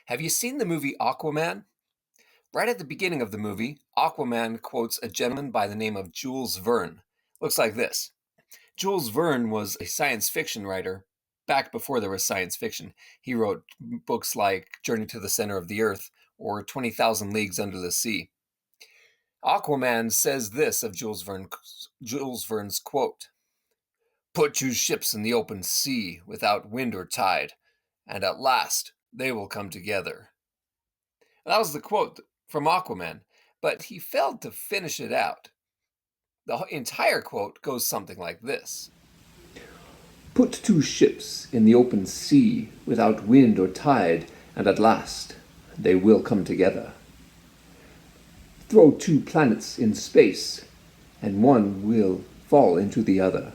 Have you seen the movie Aquaman? Right at the beginning of the movie, Aquaman quotes a gentleman by the name of Jules Verne. Looks like this. Jules Verne was a science fiction writer back before there was science fiction. He wrote books like Journey to the Center of the Earth or 20,000 Leagues Under the Sea. Aquaman says this of Jules Verne's quote: "Put two ships in the open sea without wind or tide, and at last they will come together." That was the quote from Aquaman, but he failed to finish it out. The entire quote goes something like this: Put two ships in the open sea without wind or tide, and at last they will come together. Throw two planets in space, and one will fall into the other.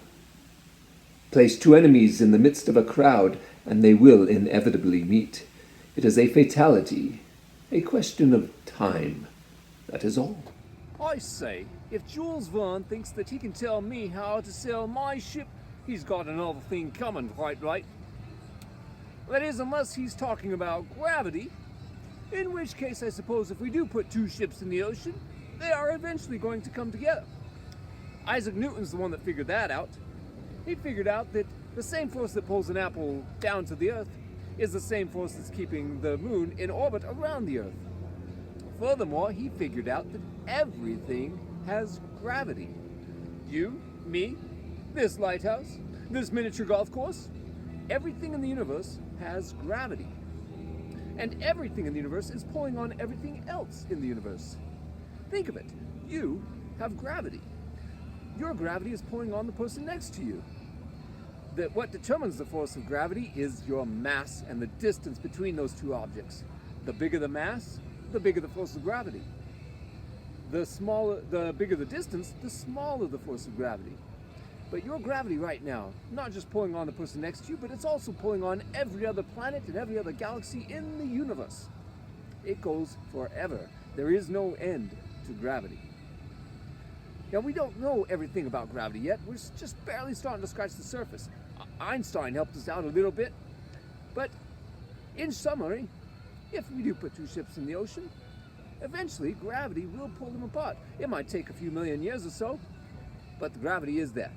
Place two enemies in the midst of a crowd, and they will inevitably meet. It is a fatality, a question of time. That is all. I say, if Jules Verne thinks that he can tell me how to sail my ship, he's got another thing coming, quite right. That is, unless he's talking about gravity, in which case I suppose if we do put two ships in the ocean, they are eventually going to come together. Isaac Newton's the one that figured that out. He figured out that the same force that pulls an apple down to the Earth is the same force that's keeping the moon in orbit around the Earth. Furthermore, he figured out that everything has gravity. You, me, this lighthouse, this miniature golf course, everything in the universe has gravity. And everything in the universe is pulling on everything else in the universe. Think of it. You have gravity. Your gravity is pulling on the person next to you. What determines the force of gravity is your mass and the distance between those two objects. The bigger the mass, the bigger the force of gravity. The bigger the distance, the smaller the force of gravity. But your gravity right now, not just pulling on the person next to you, but it's also pulling on every other planet and every other galaxy in the universe. It goes forever. There is no end to gravity. Now, we don't know everything about gravity yet. We're just barely starting to scratch the surface. Einstein helped us out a little bit. But in summary, if we do put two ships in the ocean, eventually gravity will pull them apart. It might take a few million years or so, but the gravity is there.